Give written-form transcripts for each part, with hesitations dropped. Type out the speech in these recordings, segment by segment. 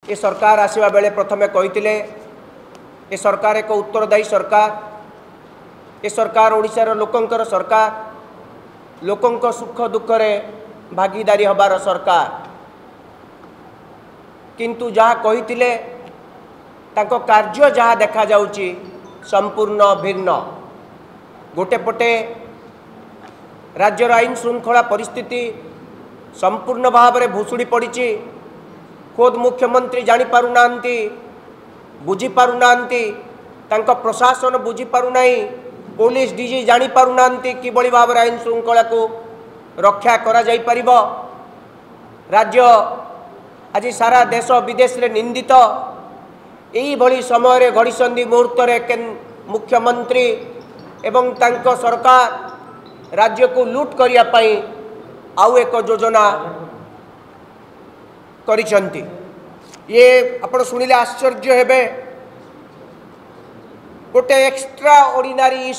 ये सरकार आसवा बेले प्रथमे कही ये सरकार एक उत्तरदायी सरकार, ये सरकार ओडिशार लोकंकर सरकार, लोकंक सुख दुखरे भागीदारी हबार सरकार। किंतु जहाँ कही ताको कार्य जहाँ देखा जाउची संपूर्ण भिन्न। गोटे पटे राज्यर आईन श्रृंखला परिस्थिति संपूर्ण भाव में भुशुड़ी पड़ी। खोद मुख्यमंत्री जानी पारु नांती, बुझी पारु नांती, तांको प्रशासन बुझी पारु नाही, पुलिस डीजी जानी पारु नांती किबळी भाव में आईन श्रृंखला को रक्षा करा जाई परिबो। राज्य आज सारा देश विदेश रे निंदित। यही भली समय रे घड़ीसंधि मुहूर्त रे मुख्यमंत्री एवं तांको सरकार राज्य को लूट करिया पई आउ एक योजना करिसंती। ये आपण सुनिले आश्चर्य हेबे। गोटे एक्स्ट्रा ऑर्डिनरी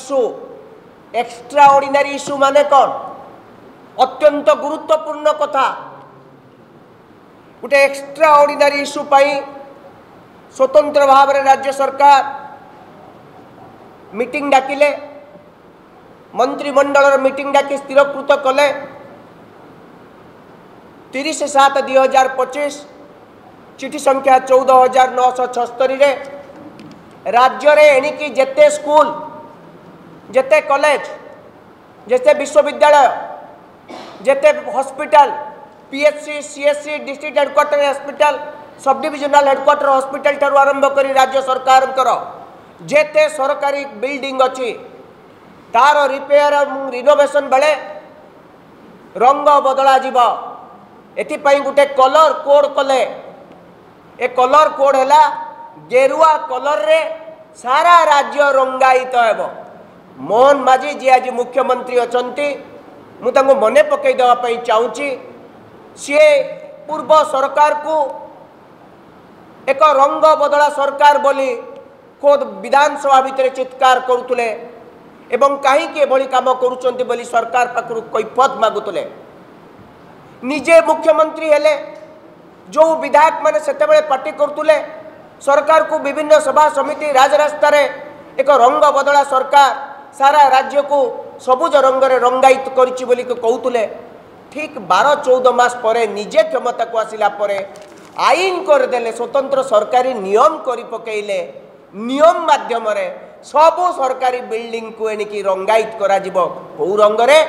इश्यू माने कौन? अत्यंत गुरुत्वपूर्ण कथा। गोटे एक्स्ट्रा ऑर्डिनरी इश्यू पाई स्वतंत्र भाव में राज्य सरकार मीटिंग डाकिले, मंत्रिमंडल मीटिंग डाकी स्थिरकृत कले 30/7/2025 चिठी संख्या 14,976 रे राज्य रे एणिकी जेते स्कूल, जेते कॉलेज, जेते विश्वविद्यालय, जेते hospital, PHC, CHC, district headquarter hospital, sub divisional headquarter hospital ठारू आरंभ करी राज्य सरकार जेते सरकारी बिल्डिंग अच्छी तार रिपेयर और रिनोवेशन बेले रंग बदला जीव। एथिपाई गोटे कलर कोड कले। ए कलर कोड है गेरुआ कलर रे सारा राज्य रंगायित हेब। मोहन माझी जी आज मुख्यमंत्री अछंती, मु तांको मने पकई देवा पई चाहूची। सी पूर्व सरकार को एक रंग बदला सरकार बोली खोद विधानसभा भितर चित्कार करुले एवं कहीं भली काम करुचंती बोली सरकार पाखरु कैफत मागुले। निजे मुख्यमंत्री हेले जो विधायक माने सेतेबेले पार्टी करुले सरकार को विभिन्न सभा समिति राजरास्ता रे एक रंग बदला सरकार सारा राज्य को सबुज रंग रे रंगायित करिछि बोली कहउतले। ठीक 12-14 मास परे निजे क्षमता को आसिला परे आईन करदेले, स्वतंत्र सरकारी नियम करी पकेइले। नियम माध्यम रे सबु सरकारी बिल्डिंग को एणिकी रंगायित करा जिवो। कौ रंग रे?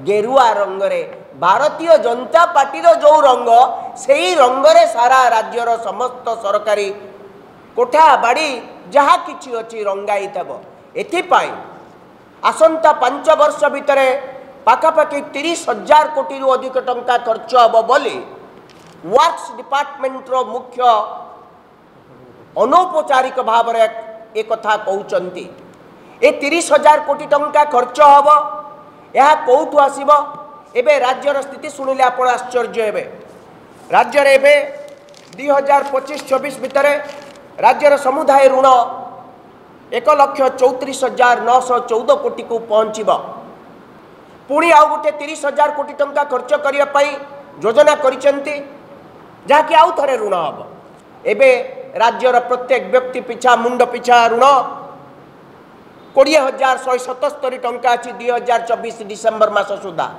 गेरुआ रंग रे। भारतीय जनता पार्टी रो जो रंग सेही रंग रे सारा राज्यर समस्त सरकारी कोठा बाड़ी जहाँ किछि अछि रंगायित हेबो। एथिपाई आसंता 5 वर्ष भितरे पाखापाखि 30,000 कोटी रु अधिक टंका खर्च हेबो बोली वर्क्स डिपार्टमेंट रो मुख्य अनौपचारिक भाव में एक कथा कहउचंती। ए 30,000 कोटी टंका खर्च हेबो, यह कौठु आसीबो? एबे राज्यर स्थिति शुणिले आपण आश्चर्य हेबे। राज्यर एबे 2025-26 भितर राज्यर समुदाय ऋण 1,34,914 कोटी को पहुँचब। पुणी आउ गोटे 30,000 कोटी टंका खर्च करने योजना करिसेंती जहाँकि आउ थरे ऋण हम। एबे राज्यर प्रत्येक व्यक्ति पिछा मुंड पिछा ऋण 20,177 टंका अच्छी 2024 डिसेम्बर मास सुधा।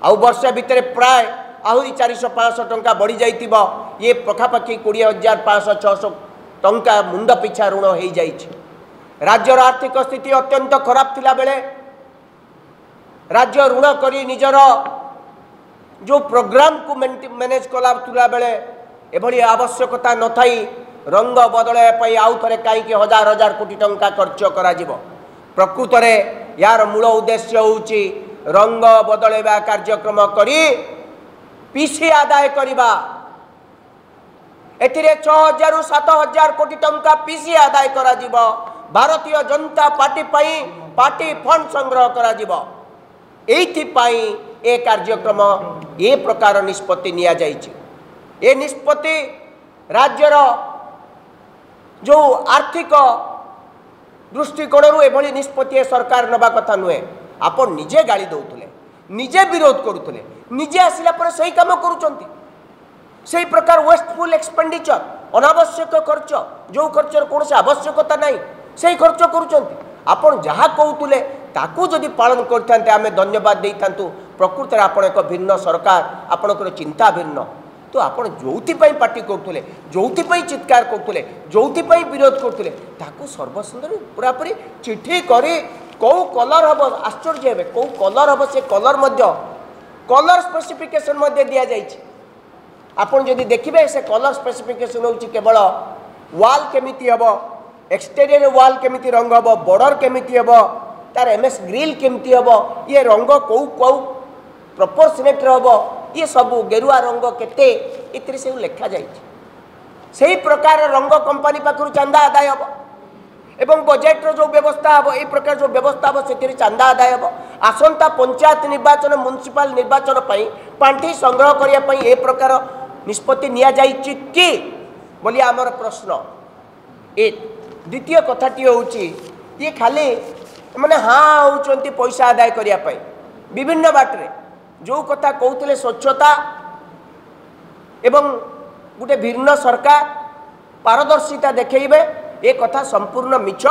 आउ वर्ष भितर प्राय आहरी 400-500 टंका बढ़ी जाइतिबो। ये पखापाखि 20,500-600 टंका मुंड पिछा ऋण हो जाइछि। राज्यर आर्थिक स्थिति अत्यंत खराब थिला बेले राज्य ऋण करी निजर जो प्रोग्राम को मैनेज कला बेले एभली आवश्यकता न थाई रंग बदल आउ थे कहीं 1,000 कोटी टंका खर्च करा जिवो। प्रकृत में यार मूल उद्देश्य होउची रंग बदलवा कार्यक्रम करी पीसी आदाय करिबा। एथिरे 6,000-7,000 कोटी टंका पीसी आदाय करा जिवो। भारतीय जनता पार्टी पई पार्टी फंड संग्रह करा जिवो। एइथिपाई ए कार्यक्रम ए प्रकार निष्पत्ति निया जाइछि। ए निष्पत्ति राज्यर जो आर्थिक दृष्टिकोण एभली निष्पत्ति सरकार नबा कथा नुहे। आपण निजे गाली दौले, निजे विरोध करुले, निजे आसिला पर सही काम करुचंती। सही प्रकार वेस्टफुल एक्सपेंडिचर अनावश्यक खर्च जो खर्चर कौन आवश्यकता नहीं से खर्च करुँच आपण जहाँ कहते ताकू जदि पालन करते आम धन्यवाद दे था प्रकृत में आप एक भिन्न सरकार आपणकर चिंता भिन्न तो आपण जो पार्टी करते जो चित्कार करते जो विरोध करते सर्वसुंदर पूरापूरी चिठी कर कौ कलर हम आश्चर्य हे कौ कलर हम से कलर कलर स्पेसिफिकेशन दि जाए आपड़ जदि देखिए से कलर स्पेसिफिकेशन हूँ केवल वाल केमिति हम एक्सटेरियर वाल केमिति रंग हम बॉर्डर केमिति हम तार एमएस ग्रिल केमिति हम ये रंग कौ कौ प्रपोर्शनेट हम ये सब गेरुआ रंग केते इतने से लिखा जाई प्रकार रंग कंपनी पाखु चांदा आदाय हम एवं बजेट्र जो व्यवस्था हम ये प्रकार जो व्यवस्था हम से चांदा आदाय हम आसंता पंचायत निर्वाचन म्युनिसिपल निर्वाचन पांठी संग्रह करने ये प्रकार निष्पत्ति निया जाइछि कि बोली आमर प्रश्न ए द्वितीय कथाटी होउछि ये खाली माने हाँ होउछंती पैसा आदाय करने विभिन्न बाटरे जो कथा कहते स्वच्छता एवं गोटे भिन्न सरकार पारदर्शिता देखइबे ए कथा संपूर्ण मिछ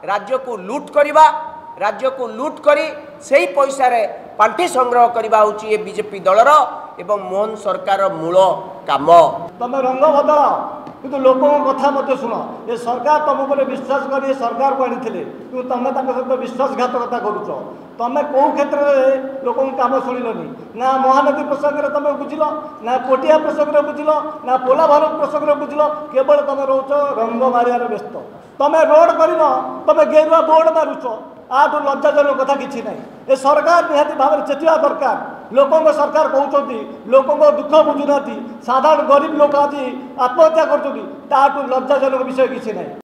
राज्य को लूट करिबा राज्य को लूट करी सेही पैसा रे पांठी संग्रह करबा होची ए बीजेपी दलर एवं मोहन सरकार मूल काम तमे रंग बदल किंतु लोकों कथा मत शुण ये सरकार तुम उपर विश्वास कर सरकार को आनी तुम सहित विश्वासघातकता करुच तुम कौ क्षेत्र में लोकों काम शुणिलनि ना महानदी प्रसंग में तुम बुझिल ना पोटिया प्रसंग में बुझिल ना पोला भार प्रसंग में बुझिल केवल तुम रोच रंग मारियार व्यस्त तुम रोड कर तुम गेरुआ बोर्ड मारुच आठू लज्जाजनक कथा किसी ना ये सरकार निहाती भाव में चेतिया दरकार लोकों सरकार कहते लोकों दुख बुझुना साधारण गरीब लोक आज आत्महत्या कर लज्जाजनक विषय किसी ना।